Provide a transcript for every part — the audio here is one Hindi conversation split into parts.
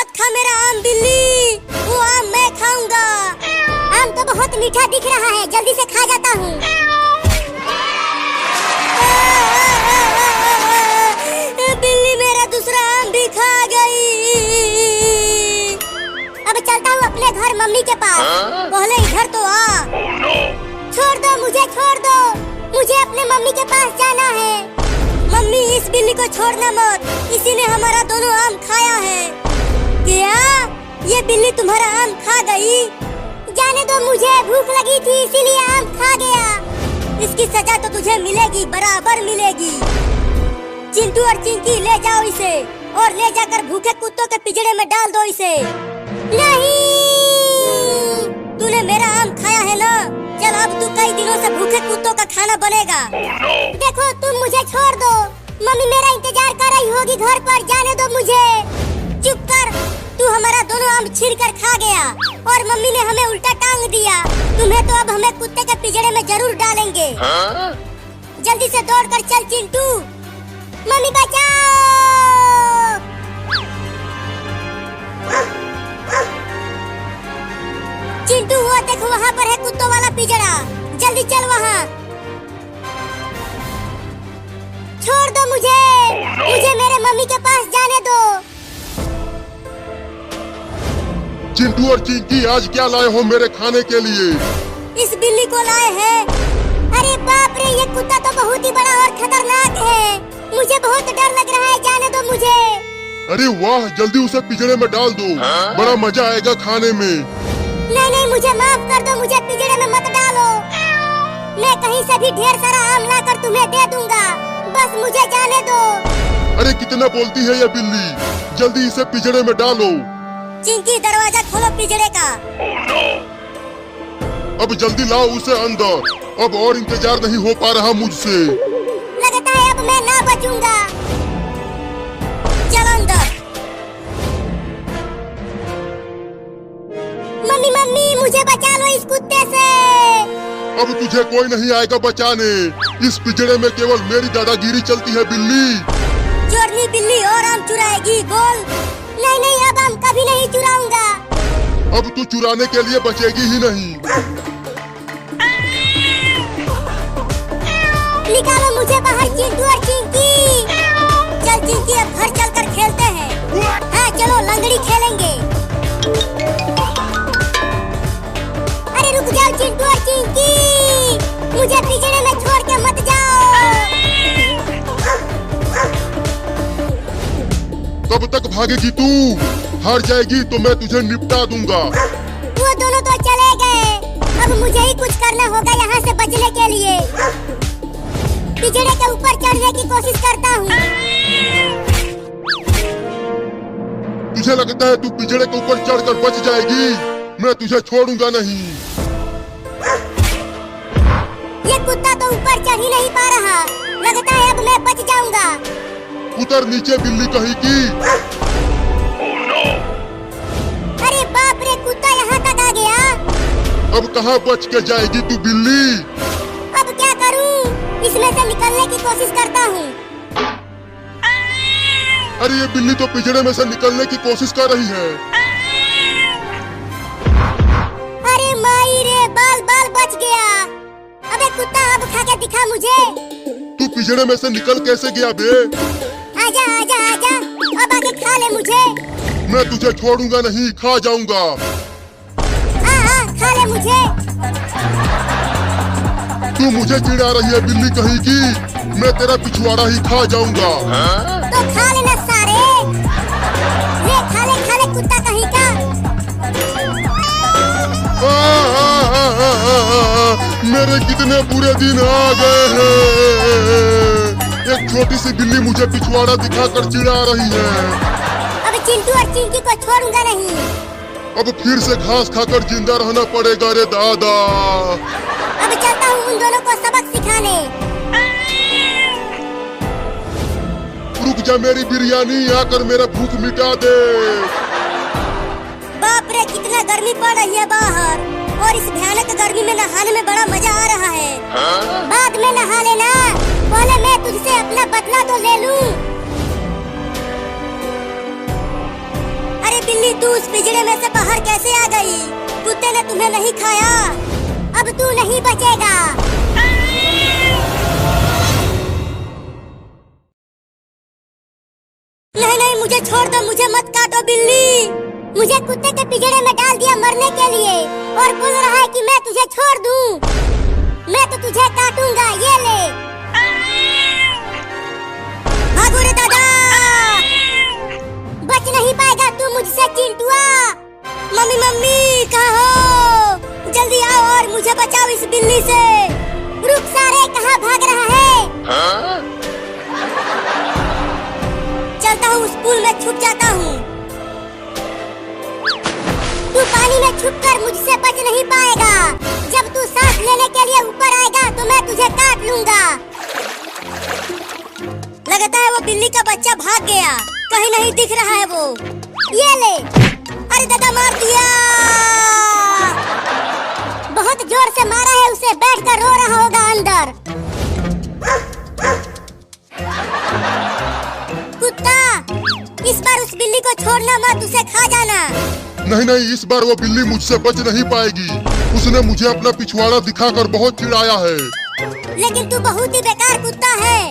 मत खा मेरा आम बिल्ली, वो आम मैं खाऊंगा। आम तो बहुत मीठा दिख रहा है, जल्दी से खा जाता हूँ। बिल्ली मेरा दूसरा आम भी खा गई। अब चलता हूँ अपने घर मम्मी के पास। पहले इधर तो आ। छोड़ दो मुझे, छोड़ दो, मुझे अपने मम्मी के पास जाना है। मम्मी इस बिल्ली को छोड़ना मत, इसी ने हमारा दोनों आम खाया है। क्या ये बिल्ली तुम्हारा आम खा गई? जाने दो, मुझे भूख लगी थी इसीलिए आम खा गया। इसकी सजा तो तुझे मिलेगी, बराबर मिलेगी। चिंटू और चिंकी ले जाओ इसे और ले जाकर भूखे कुत्तों के पिंजरे में डाल दो इसे। नहीं, तूने मेरा आम खाया है ना, चल अब तू कई दिनों से भूखे कुत्तों का खाना बनेगा। देखो तुम मुझे छोड़ दो, मम्मी मेरा इंतजार कर रही होगी घर पर, जाने दो मुझे। चुप कर, तू हमारा दोनों आम छीन कर खा गया और मम्मी ने हमें उल्टा टांग दिया। तुम्हें तो अब हमें कुत्ते के पिंजरे में जरूर डालेंगे। जल्दी से दौड़ कर चल चिंटू। मम्मी बचाओ। चिंटू वो देखो वहाँ पर है कुत्तों वाला पिंजरा, जल्दी चल वहाँ। छोड़ दो मुझे, मुझे मेरे मम्मी के पास जाने दो। चिंटू और चिंकी आज क्या लाए हो मेरे खाने के लिए? इस बिल्ली को लाए हैं। अरे बाप रे, ये कुत्ता तो बहुत ही बड़ा और खतरनाक है, मुझे बहुत डर लग रहा है, जाने दो मुझे। अरे वाह, जल्दी उसे पिंजरे में डाल दो, बड़ा मजा आएगा खाने में। नहीं नहीं, मुझे माफ कर दो, मुझे पिंजरे में मत डालो। मैं कहीं से भी ढेर सारा आम लाकर तुम्हें दे दूंगा, बस मुझे जाने दो। अरे कितना बोलती है ये बिल्ली, जल्दी इसे पिंजरे में डालो। चिंकी दरवाजा खोलो पिंजरे का। अब जल्दी लाओ उसे अंदर, अब और इंतजार नहीं हो पा रहा मुझसे। लगता है अब मैं ना बचूंगा। चल अंदर। मम्मी मम्मी, मुझे बचा लो इस कुत्ते से। अब तुझे कोई नहीं आएगा बचाने, इस पिंजरे में केवल मेरी दादागिरी चलती है बिल्ली। चोरनी बिल्ली और आम चुराएगी, बोल। नहीं नहीं, अब आम कभी नहीं चुराऊंगा। अब तू चुराने के लिए बचेगी ही नहीं। निकालो मुझे बाहर चिंटू और चिंकी। चल चिंकी, अब घर चलकर खेलते हैं। हाँ चलो, लंगड़ी खेलेंगे। अरे रुक जाओ चिंटू और चिंकी, मुझे पिंजरे में छोड़ के मत जाओ। कब तक भागेगी तू? हार जाएगी तो मैं तुझे निपटा दूंगा। वो दोनों तो चले गए, अब मुझे ही कुछ करना होगा यहाँ से बचने के लिए। पिंजरे के ऊपर चढ़ने की कोशिश करता हूँ। तुझे लगता है तू पिंजरे के ऊपर चढ़कर बच जाएगी? मैं तुझे छोड़ूंगा नहीं। ये कुत्ता तो ऊपर चढ़ ही नहीं पा रहा, लगता है अब मैं बच जाऊंगा। उतर नीचे बिल्ली कहीं की। अरे बाप रे, कुत्ता यहाँ तक आ गया। अब कहाँ बच के जाएगी तू बिल्ली? अब क्या करूँ? इसमें से निकलने की कोशिश करता हूँ। अरे ये बिल्ली तो पिंजरे में से निकलने की कोशिश कर रही है। अरे माई रे, बाल बाल बच गया। अबे कुत्ता, अब खा के दिखा मुझे। तू पिंजरे में से निकल कैसे गया बे? आजा आजा आजा, अब आके खा ले मुझे। मैं तुझे छोड़ूंगा नहीं, खा जाऊंगा। हाँ खा ले मुझे। तू मुझे चिढ़ा रही है बिल्ली कहीं की, मैं तेरा पिछवाड़ा ही खा जाऊंगा। तो खा लेना सारे, ये खा ले कुत्ता कहीं का। मेरे कितने बुरे दिन आ गए हैं। एक छोटी सी बिल्ली मुझे पिछवाड़ा दिखाकर चिढ़ा रही है। अब चिंटू और चिंकी को छोड़ूंगा नहीं। अब फिर से घास खाकर जिंदा रहना पड़ेगा रे दादा। अब चलता हूँ उन दोनों को सबक सिखाने। रुक जा मेरी बिरयानी, आकर मेरा भूख मिटा दे। बाप रे, कितना गर्मी पड़ रही है बाहर, और इस भयानक गर्मी में नहाने में बड़ा मजा आ रहा है। बाद में नहा लेना, पहले मैं तुझसे अपना बदला तो ले लूं। अरे बिल्ली, तू उस पिंजरे में से बाहर कैसे आ गई? कुत्ते ने तुम्हें नहीं खाया, अब तू नहीं बचेगा। नहीं नहीं, मुझे छोड़ दो, मुझे मत काटो बिल्ली। मुझे कुत्ते के पिंजरे में डाल दिया मरने के लिए और बोल रहा है कि मैं तुझे छोड़ दूं। मैं तो तुझे काटूंगा, ये ले। भागो रे दादा, बच नहीं पाएगा तू मुझसे चिंटुआ। मम्मी मम्मी कहाँ हो? जल्दी आओ और मुझे बचाओ इस बिल्ली से। रुक सारे, कहाँ भाग रहा है? चलता हूँ, उस पूल में छुप जाता हूँ। तू पानी में छुपकर मुझसे बच नहीं पाएगा। जब तू सांस लेने के लिए ऊपर आएगा तो मैं तुझे काट लूंगा। लगता है वो बिल्ली का बच्चा भाग गया, कहीं नहीं दिख रहा है वो। ये ले। अरे दादा, मार दिया। बहुत जोर से मारा है उसे, बैठकर रो रहा होगा अंदर। कुत्ता, इस बार उस बिल्ली को छोड़ना मत, उसे खा जाना। नहीं नहीं, इस बार वो बिल्ली मुझसे बच नहीं पाएगी। उसने मुझे अपना पिछवाड़ा दिखाकर बहुत चिढ़ाया है। लेकिन तू बहुत ही बेकार कुत्ता है।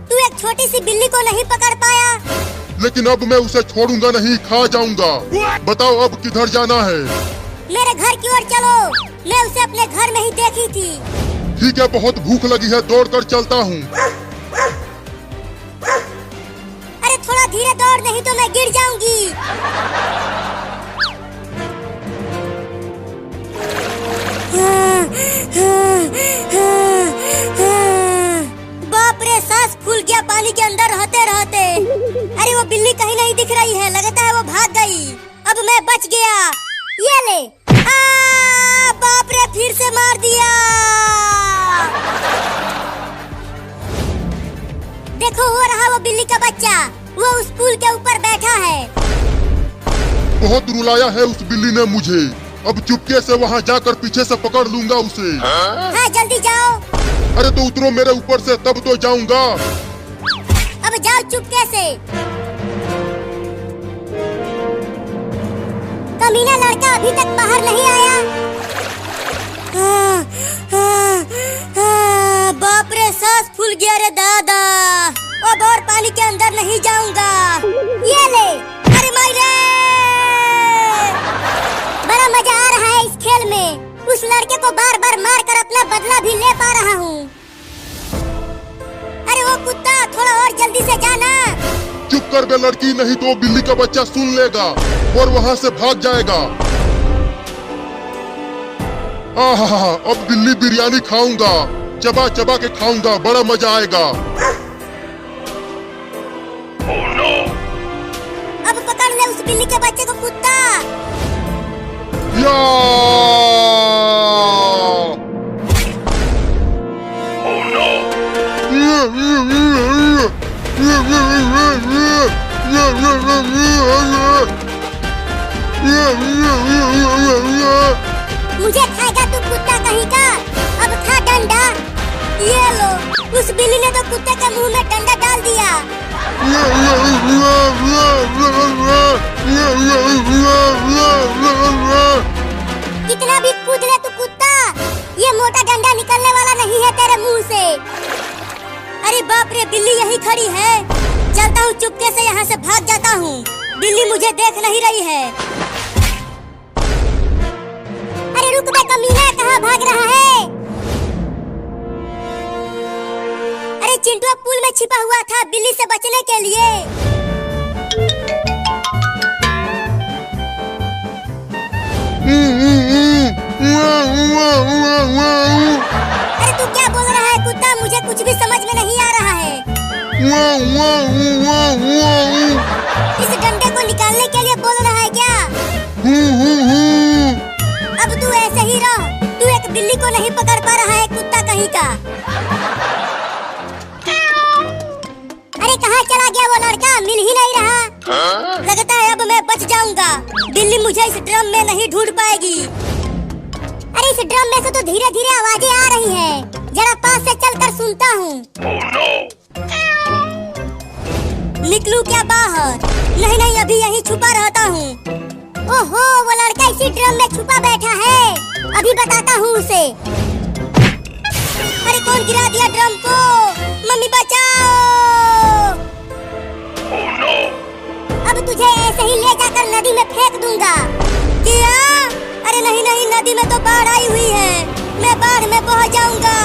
तू एक छोटी सी बिल्ली को नहीं पकड़ पाया। लेकिन अब मैं उसे छोड़ूंगा नहीं, खा जाऊंगा। बताओ अब किधर जाना है? मेरे घर की ओर चलो, मैं उसे अपने घर में ही देखी थी। ठीक है, बहुत भूख लगी है, दौड़कर चलता हूँ। अरे थोड़ा धीरे दौड़, नहीं तो मैं गिर जाऊंगी। बाप रे, सांस फूल गया पानी के अंदर रहते रहते। अरे वो बिल्ली कहीं नहीं दिख रही है, लगता है वो भाग गई। अब मैं बच गया। ये ले। बाप रे, फिर से मार दिया। देखो, हो रहा वो बिल्ली का बच्चा, वो उस पुल के ऊपर बैठा है। बहुत रुलाया है उस बिल्ली ने मुझे। अब चुपके से वहाँ जाकर पीछे से पकड़ लूंगा उसे। हाँ, जल्दी जाओ। अरे तो उतरो मेरे ऊपर से, तब तो जाऊंगा। अब जाओ चुपके से। कमीना लड़का अभी तक बाहर नहीं आया। बाप रे, सांस फूल गया रे दादा। अब और पानी के अंदर नहीं जाऊंगा। ये ले। अरे मायरे, बड़ा मजा आ रहा है इस खेल में। उस लड़के को बार बार मार कर अपना बदला भी ले पा रहा हूँ। अरे वो कुत्ता, थोड़ा और जल्दी से जाना। चुप कर बे लड़की, नहीं तो बिल्ली का बच्चा सुन लेगा और वहाँ से भाग जाएगा। अब बिल्ली बिरयानी खाऊंगा, चबा चबा के खाऊंगा, बड़ा मजा आएगा। अब पकड़ ले उस बिल्ली के बच्चे को कुत्ता। या! मुझे खाएगा तू कुत्ता कहीं का? अब खा डंडा। ये लो, उस बिल्ली ने तो कुत्ते के मुंह में डंडा डाल दिया। कितना भी कूद ले तू कुत्ता, ये मोटा डंडा निकलने वाला नहीं है तेरे मुंह से। अरे बाप रे, बिल्ली यहीं खड़ी है। चलता हूँ, चुपके से यहाँ से भाग जाता हूँ। बिल्ली मुझे देख नहीं रही है। अरे रुक बे कमीना, कहाँ भाग रहा है? अरे चिंटू पुल में छिपा हुआ था बिल्ली से बचने के लिए। अरे तू क्या बोल रहा है कुत्ता? मुझे कुछ भी समझ में नहीं आ रहा है। इस डंडे को निकालने के लिए बोल रहा है क्या? अब तू ऐसे ही रह, तू एक बिल्ली को नहीं पकड़ पा रहा है कुत्ता कहीं का। अरे कहाँ चला गया वो लड़का? मिल ही नहीं रहा। लगता है अब मैं बच जाऊंगा। बिल्ली मुझे इस ड्रम में नहीं ढूंढ पाएगी। अरे इस ड्रम में से तो धीरे धीरे आवाजें आ रही हैं। जरा पास से चलकर सुनता हूँ। निकलूं क्या बाहर? नहीं नहीं, अभी यहीं छुपा रहता हूँ। ओहो, वो लड़का इसी ड्रम में छुपा बैठा है। अभी बताता हूँ उसे। अरे कौन गिरा दिया ड्रम को? मम्मी बचाओ! अब तुझे ऐसे ही ले जाकर नदी में फेंक दूंगा। क्या? अरे नहीं नहीं, नदी में तो बाढ़ आई हुई है, मैं बाढ़ में बह जाऊंगा।